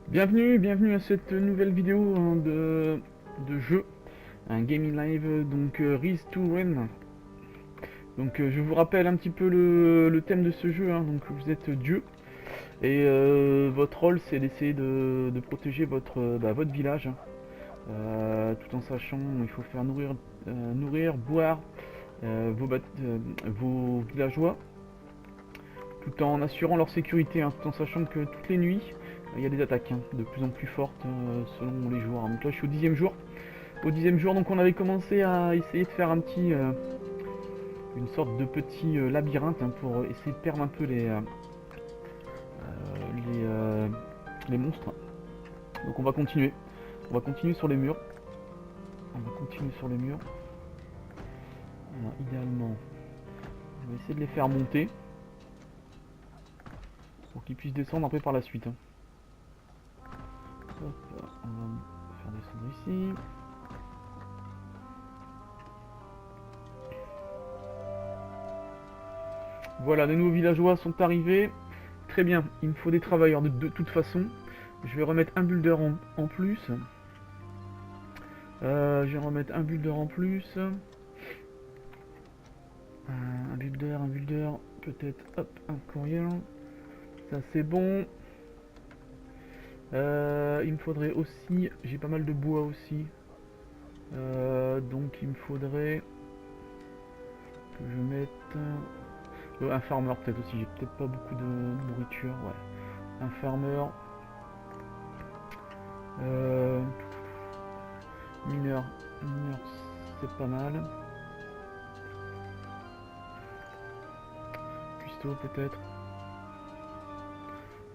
Bienvenue à cette nouvelle vidéo de jeu, un gaming live, donc Rise to Win. Donc je vous rappelle un petit peu le thème de ce jeu, donc vous êtes Dieu, et votre rôle c'est d'essayer de protéger votre village, tout en sachant il faut faire nourrir, boire vos villageois, tout en assurant leur sécurité, tout en sachant que toutes les nuits, il y a des attaques de plus en plus fortes selon les joueurs. Donc là, je suis au 10e jour. Au 10e jour, donc on avait commencé à essayer de faire une sorte de petit labyrinthe pour essayer de perdre un peu les monstres. Donc on va continuer. On va continuer sur les murs. Alors, idéalement, on va essayer de les faire monter pour qu'ils puissent descendre après par la suite. Hop, on va faire descendre ici. Voilà, les nouveaux villageois sont arrivés. Très bien, il me faut des travailleurs de toute façon. Je vais remettre un builder en plus. Je vais remettre un builder en plus. Un builder, peut-être, hop, un courrier. Ça c'est bon. Il me faudrait aussi, j'ai pas mal de bois aussi. Donc il me faudrait que je mette un farmer peut-être aussi. J'ai peut-être pas beaucoup de nourriture. Ouais, un farmer. Euh, mineur, c'est pas mal. Cuistot peut-être.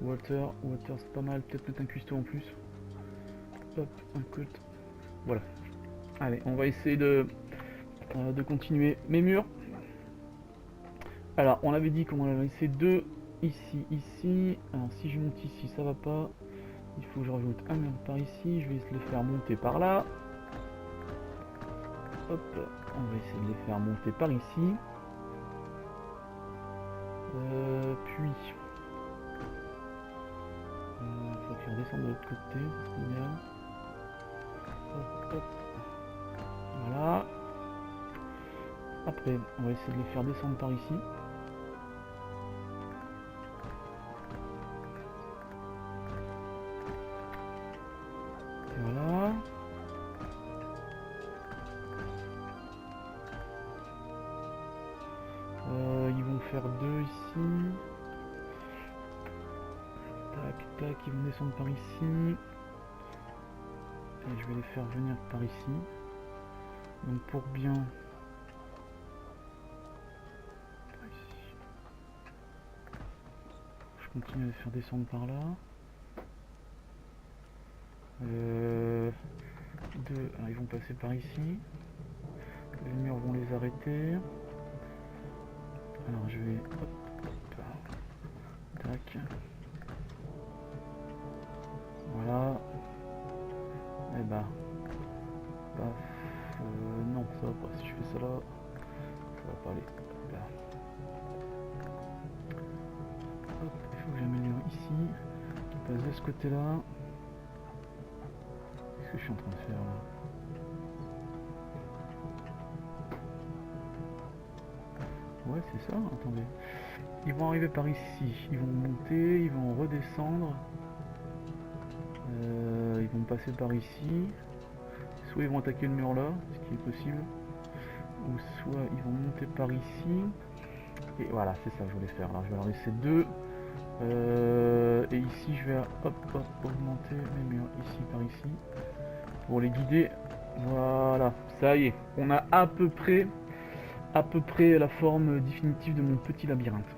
Water c'est pas mal. Peut-être mettre un cuistot en plus. Hop, un colt. Voilà. Allez, on va essayer de continuer mes murs. Alors, on avait dit qu'on avait laissé deux ici. Alors, si je monte ici, ça va pas. Il faut que je rajoute un mur par ici. Je vais essayer de les faire monter par là. Hop, on va essayer de les faire monter par ici. Puis, il faut qu'ils redescendent de l'autre côté. C'est bien. Hop. Voilà. Après, on va essayer de les faire descendre par ici. Voilà. Ils vont faire deux ici. Tac, ils vont descendre par ici. Et je vais les faire venir par ici. Donc pour bien... Je continue à les faire descendre par là. Deux, alors ils vont passer par ici. Les murs vont les arrêter. Alors je vais... Hop. Tac. Voilà. Et bah... Paf. Non, ça va pas. Si je fais ça là, ça va pas aller. Là. Hop, il faut que j'améliore ici. Qui passe de ce côté-là. Qu'est-ce que je suis en train de faire là? Ouais, c'est ça, attendez. Ils vont arriver par ici, ils vont monter, ils vont redescendre. Ils vont passer par ici. Soit ils vont attaquer le mur là, ce qui est possible. Ou soit ils vont monter par ici. Et voilà, c'est ça que je voulais faire. Alors je vais en laisser deux. Et ici je vais augmenter mes murs ici par ici. Pour les guider. Voilà, ça y est. On a à peu près la forme définitive de mon petit labyrinthe.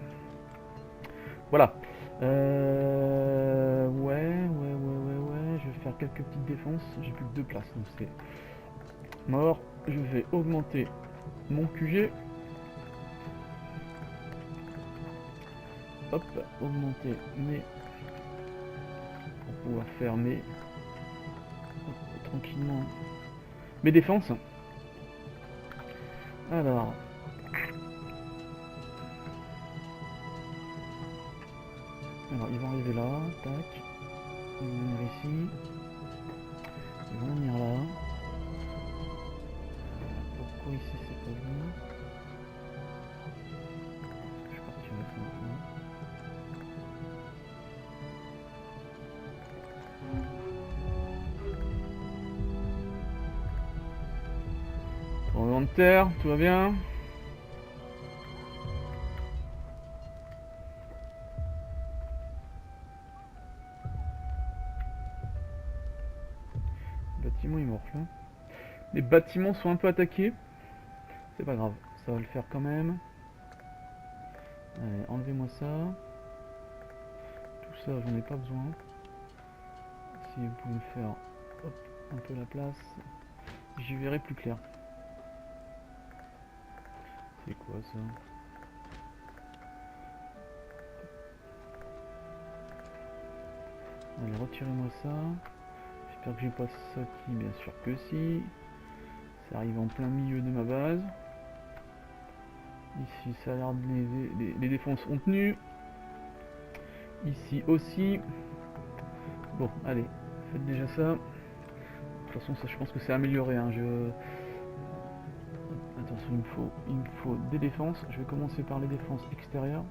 Voilà. Ouais. Je vais faire quelques petites défenses. J'ai plus que deux places, donc c'est mort. Je vais augmenter mon QG. Hop, augmenter mes... pour pouvoir faire mes... tranquillement mes défenses. Alors... ils vont arriver là, tac. Ils vont venir ici. Ils vont venir là. Pourquoi ici c'est pas venu? Je partirai ça maintenant. Tremblement de terre, tout va bien. Le bâtiment il morfle. Les bâtiments sont un peu attaqués. C'est pas grave, ça va le faire quand même. Allez, enlevez-moi ça. Tout ça, j'en ai pas besoin. Si vous pouvez me faire hop, un peu la place, j'y verrai plus clair. C'est quoi ça? Allez, retirez-moi ça. J'espère que j'ai pas ça qui, bien sûr que si. Ça arrive en plein milieu de ma base. Ici, ça a l'air de les défenses ont tenu. Ici aussi. Bon, allez, faites déjà ça. De toute façon, ça, je pense que c'est amélioré. Hein. Attention, il me faut des défenses. Je vais commencer par les défenses extérieures.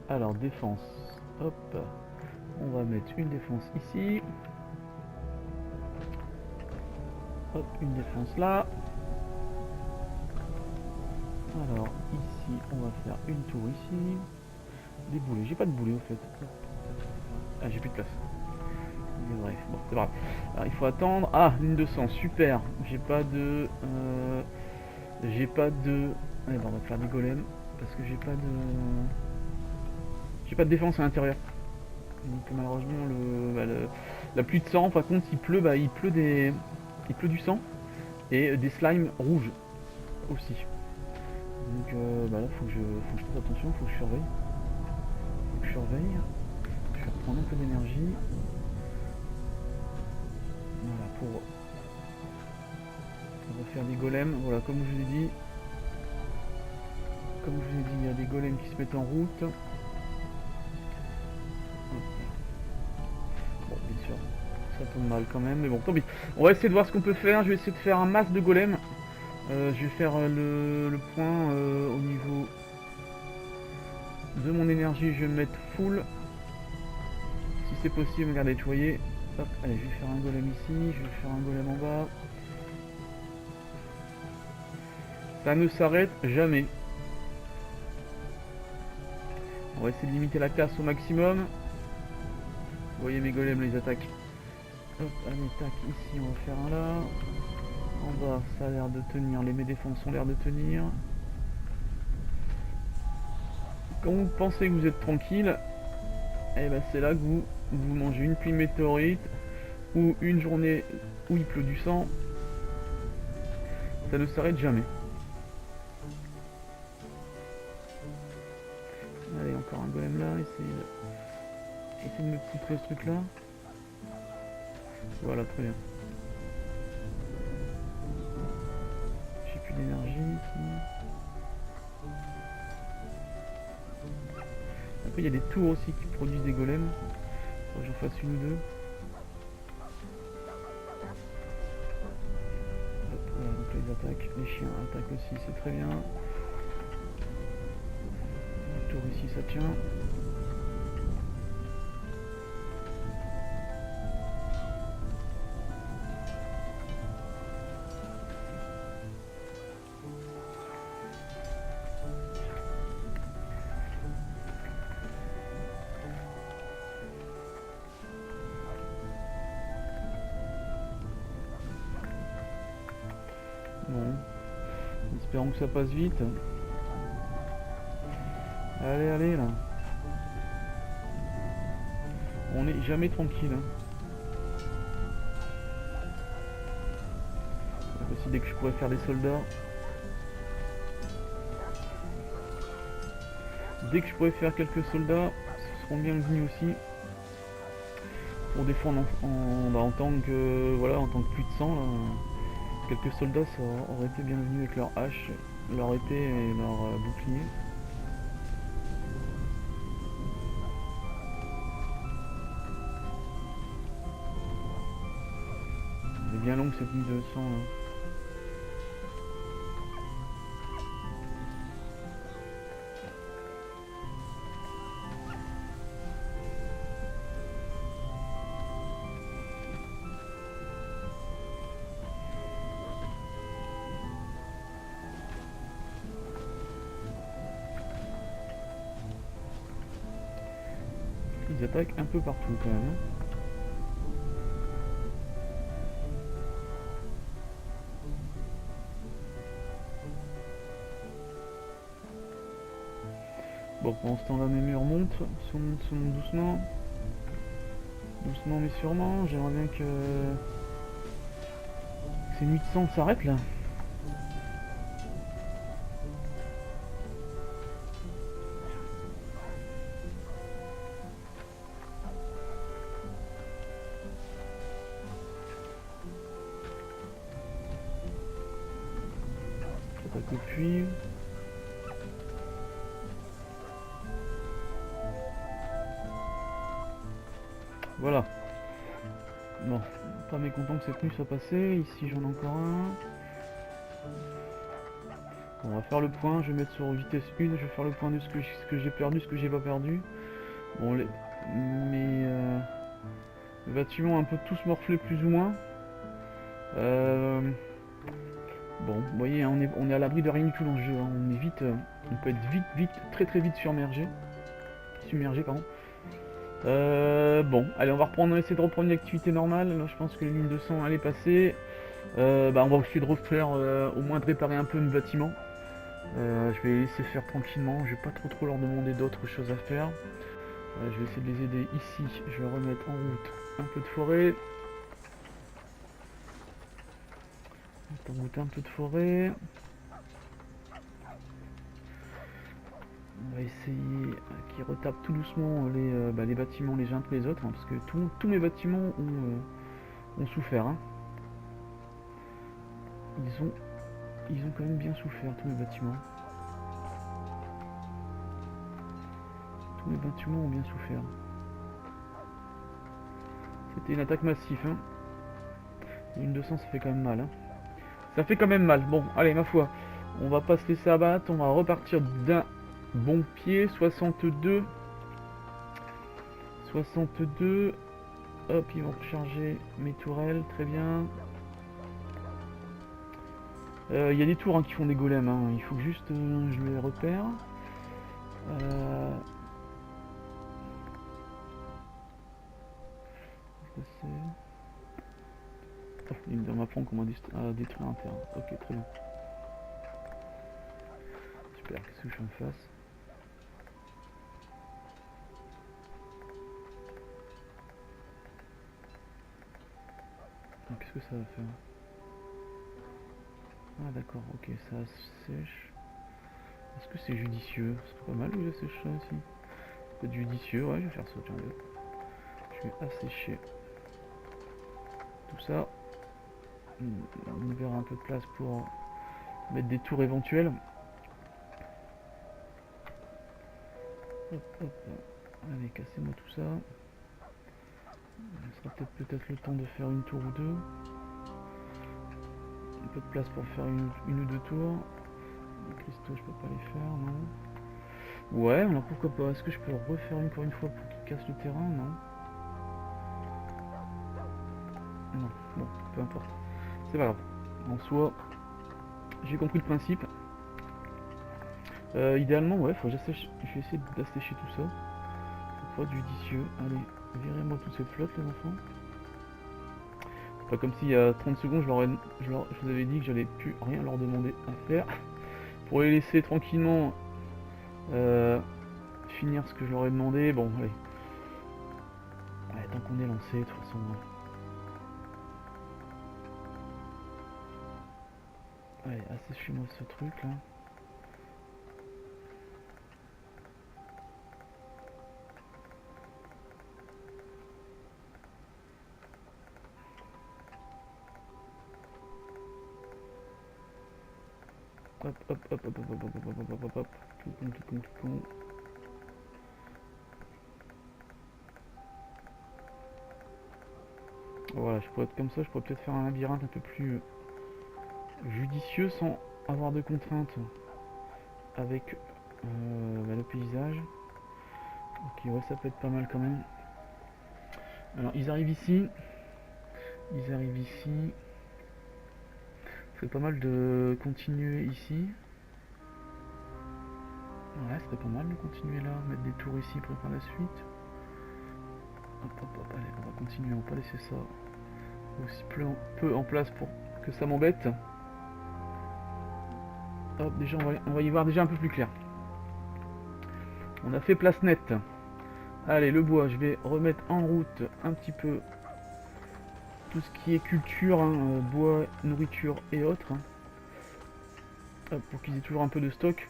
Alors, défense. Hop. On va mettre une défense ici. Hop, une défense là. Alors, ici, on va faire une tour ici. Des boulets. J'ai pas de boulets au fait. Ah, j'ai plus de place. Mais bref, bon, c'est grave. Alors, il faut attendre. Ah, ligne de sang, super. J'ai pas de... Allez, ben, on va faire des golems. Parce que j'ai pas de défense à l'intérieur. Donc malheureusement, la pluie de sang, par contre, il pleut du sang. Et des slimes rouges aussi. Donc là, faut que je fasse attention, faut que je surveille. Je vais reprendre un peu d'énergie. Voilà, on va faire des golems. Voilà, comme je vous ai dit. Il y a des golems qui se mettent en route. Bon, bien sûr, ça tombe mal quand même, mais bon, tant pis. On va essayer de voir ce qu'on peut faire. Je vais essayer de faire un masse de golems. Je vais faire le point au niveau de mon énergie. Je vais me mettre full. Si c'est possible, regardez, vous voyez. Hop, allez, je vais faire un golem ici. Je vais faire un golem en bas. Ça ne s'arrête jamais. On va essayer de limiter la casse au maximum. Vous voyez mes golems, les attaques. Hop, allez, tac, ici on va faire un là. En bas, ça a l'air de tenir. Mes défenses ont l'air de tenir. Quand vous pensez que vous êtes tranquille, et ben c'est là que vous mangez une pluie météorite ou une journée où il pleut du sang. Ça ne s'arrête jamais. Allez, encore un golem là. Essayez de me poutrer ce truc là. Voilà, très bien. J'ai plus d'énergie ici. Après il y a des tours aussi qui produisent des golems. Faut que j'en fasse une ou deux. Hop, voilà, donc là ils attaquent. Les chiens attaquent aussi, c'est très bien. Le tour ici ça tient. Bon, espérons que ça passe vite. Allez, allez là. On n'est jamais tranquille. Hein. Aussi dès que je pourrais faire des soldats. Dès que je pourrais faire quelques soldats, ce seront bienvenus aussi. Pour défendre en tant que voilà, en tant que pluie de sang. Là. Quelques soldats ça auraient été bienvenus avec leur hache, leur épée et leur bouclier. Elle est bien longue cette 1200 là. Ils attaquent un peu partout quand même. Bon, pendant ce temps-là, mes murs montent doucement. Doucement mais sûrement. J'aimerais bien que ces 1100 s'arrêtent là. J'attaque le puits. Voilà. Bon, pas mécontent que cette nuit soit passée. Ici j'en ai encore un. Bon, on va faire le point, je vais mettre sur vitesse 1, je vais faire le point de ce que j'ai perdu, ce que j'ai pas perdu. Bon, mes bâtiments ont un peu tous morflé plus ou moins. Bon, vous voyez, hein, on est à l'abri de rien du tout dans ce jeu. Hein. On est vite, on peut être vite, très vite submergé. Pardon. Bon, allez, on va essayer de reprendre une activité normale. Là, je pense que les 1200 elle est passée. On va essayer de refaire, au moins de réparer un peu nos bâtiments. Je vais les laisser faire tranquillement. Je vais pas trop leur demander d'autres choses à faire. Je vais essayer de les aider ici. Je vais remettre en route un peu de forêt. Un peu de forêt. On va essayer qu'ils retapent tout doucement les bâtiments les uns après les autres, hein, parce que tous mes bâtiments ont souffert. Hein. Ils ont quand même bien souffert, tous mes bâtiments. Tous mes bâtiments ont bien souffert. C'était une attaque massive. Hein. Une 200 ça fait quand même mal. Hein. Ça fait quand même mal. Bon, allez, ma foi. On va pas se laisser abattre. On va repartir d'un bon pied. 62. 62. Hop, ils vont recharger mes tourelles. Très bien. Il y a des tours hein, qui font des golems. Hein. Il faut que juste je les repère. Il me donne ma planque qu'on m'a détruit un terrain. Ok, très bien. Super, qu'est-ce que je fais en face? Qu'est-ce que ça va faire? Ah d'accord, ok, ça sèche. Est-ce que c'est judicieux? C'est pas mal que j'assèche ça aussi. Ça peut être judicieux, ouais, je vais faire ça, tiens, je vais assécher tout ça. On verra un peu de place pour mettre des tours éventuelles. Hop, hop. Allez, cassez-moi tout ça. Il sera peut-être le temps de faire une tour ou deux. Un peu de place pour faire une ou deux tours. Les cristaux, je peux pas les faire, non. Ouais, alors pourquoi pas. Est-ce que je peux refaire encore une fois pour qu'il casse le terrain? Non. Non, bon, peu importe. C'est pas grave. En soi, j'ai compris le principe. Idéalement, ouais, faut que j'assèche. Je vais essayer d'assécher tout ça. Faut pas judicieux. Allez, virez-moi toute cette flotte, les enfants. C'est pas comme si il y a 30 secondes, je vous avais dit que j'allais plus rien leur demander à faire. Pour les laisser tranquillement finir ce que je leur ai demandé. Bon, allez. Ouais, tant qu'on est lancé, de toute façon. Allez, asséchez-moi ce truc là. Hop, hop, hop, hop, hop, hop, hop, hop, hop, hop, hop, tout con. Voilà, je pourrais être comme ça, je pourrais peut-être faire un labyrinthe un peu plus judicieux sans avoir de contraintes avec le paysage. Ok, ouais, ça peut être pas mal quand même. Alors, ils arrivent ici. Ils arrivent ici. C'est pas mal de continuer ici. Ouais, ce serait pas mal de continuer là, mettre des tours ici pour faire la suite. Hop, hop, hop, allez, on va continuer, on va pas laisser ça aussi peu en place pour que ça m'embête. Hop, déjà, on va y voir déjà un peu plus clair. On a fait place nette. Allez, le bois, je vais remettre en route un petit peu tout ce qui est culture, hein, bois, nourriture et autres. Hein. Hop, pour qu'ils aient toujours un peu de stock.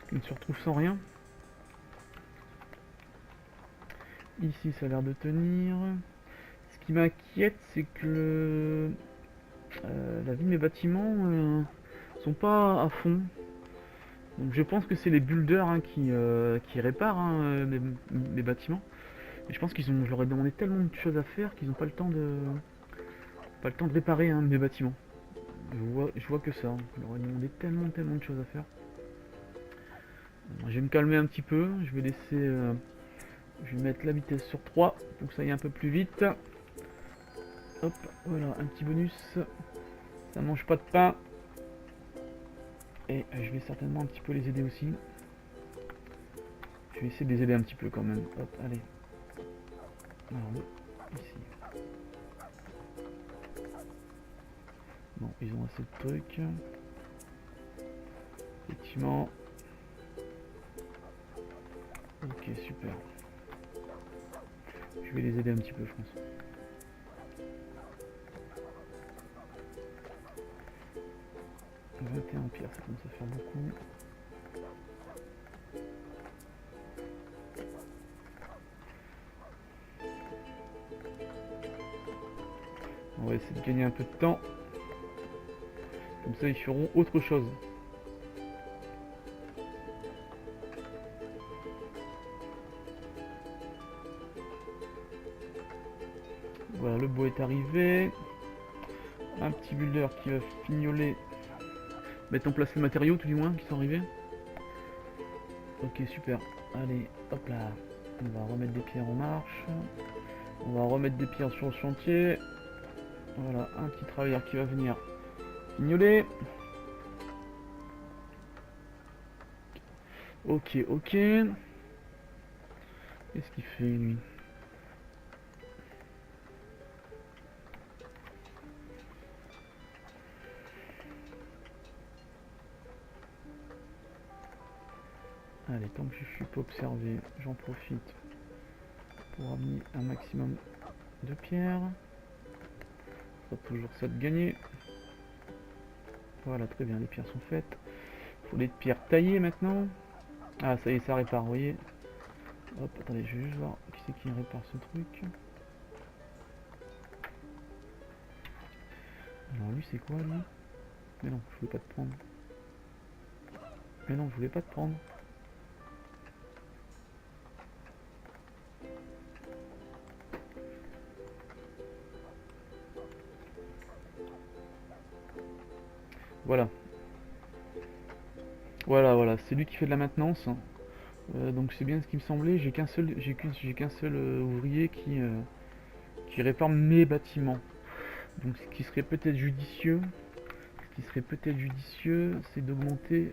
Qu'ils ne se retrouvent sans rien. Ici, ça a l'air de tenir. Ce qui m'inquiète, c'est que la vie de mes bâtiments sont pas à fond. Donc je pense que c'est les builders hein, qui réparent hein, mes bâtiments. Et je pense je leur ai demandé tellement de choses à faire qu'ils n'ont pas le temps de réparer hein, mes bâtiments. Je vois que ça. Hein. Je leur ai demandé tellement de choses à faire. Je vais me calmer un petit peu. Je vais laisser. Je vais mettre la vitesse sur 3 pour que ça aille un peu plus vite. Hop, voilà, un petit bonus. Ça mange pas de pain. Et je vais certainement un petit peu les aider aussi. Je vais essayer de les aider un petit peu quand même. Hop, allez. Alors, ici. Bon, ils ont assez de trucs. Effectivement. Ok, super. Je vais les aider un petit peu, je pense. « 21 pierres, ça commence à faire beaucoup. » On va essayer de gagner un peu de temps. Comme ça, ils feront autre chose. Voilà, le bois est arrivé. Un petit builder qui va fignoler. Mettre en place les matériaux, tout du moins, qui sont arrivés. Ok, super. Allez, hop là. On va remettre des pierres en marche. On va remettre des pierres sur le chantier. Voilà, un petit travailleur qui va venir fignoler. Ok, ok. Qu'est-ce qu'il fait, lui? Allez, tant que je suis pas observé, j'en profite pour amener un maximum de pierres. Ça sera toujours ça de gagner. Voilà, très bien, les pierres sont faites. Il faut des pierres taillées maintenant. Ah, ça y est, ça répare, vous voyez. Hop, attendez, je vais juste voir qui c'est qui répare ce truc. Alors lui, c'est quoi, lui? Mais non, je voulais pas te prendre. Mais non, je voulais pas te prendre. Voilà. Voilà, c'est lui qui fait de la maintenance. Donc c'est bien ce qui me semblait. J'ai qu'un seul ouvrier qui répare mes bâtiments. Donc ce qui serait peut-être judicieux, c'est d'augmenter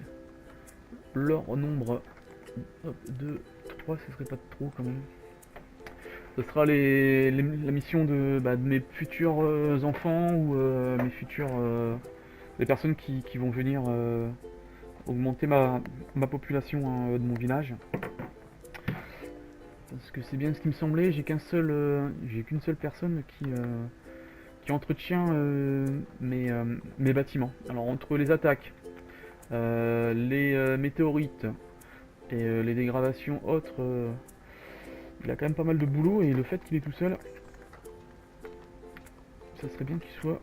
leur nombre. Hop, 2, 3, ce serait pas trop quand même. Ce sera la mission de mes futurs enfants ou mes futurs les personnes qui vont venir augmenter ma population hein, de mon village. Parce que c'est bien ce qui me semblait, j'ai qu'une seule personne qui entretient mes bâtiments. Alors entre les attaques, les météorites et les dégradations autres, il a quand même pas mal de boulot et le fait qu'il est tout seul, ça serait bien qu'il soit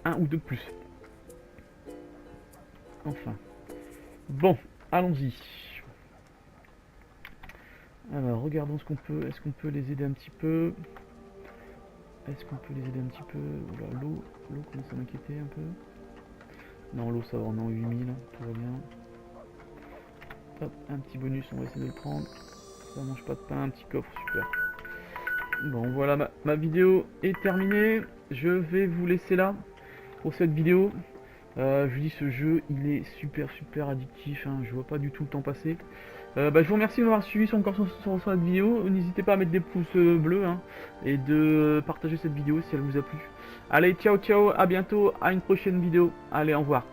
un ou deux de plus. Enfin. Bon, allons-y. Alors, regardons ce qu'on peut. Est-ce qu'on peut les aider un petit peu? Est-ce qu'on peut les aider un petit peu? Oula, l'eau commence à m'inquiéter un peu. Non, l'eau ça va, on est en 8000, tout va bien. Hop, un petit bonus, on va essayer de le prendre. Ça mange pas de pain, un petit coffre, super. Bon, voilà, ma vidéo est terminée. Je vais vous laisser là pour cette vidéo. Je vous dis, ce jeu, il est super addictif, hein, je vois pas du tout le temps passer. Je vous remercie de m'avoir suivi encore sur cette vidéo. N'hésitez pas à mettre des pouces bleus hein, et de partager cette vidéo si elle vous a plu. Allez, ciao, à bientôt, à une prochaine vidéo. Allez, au revoir.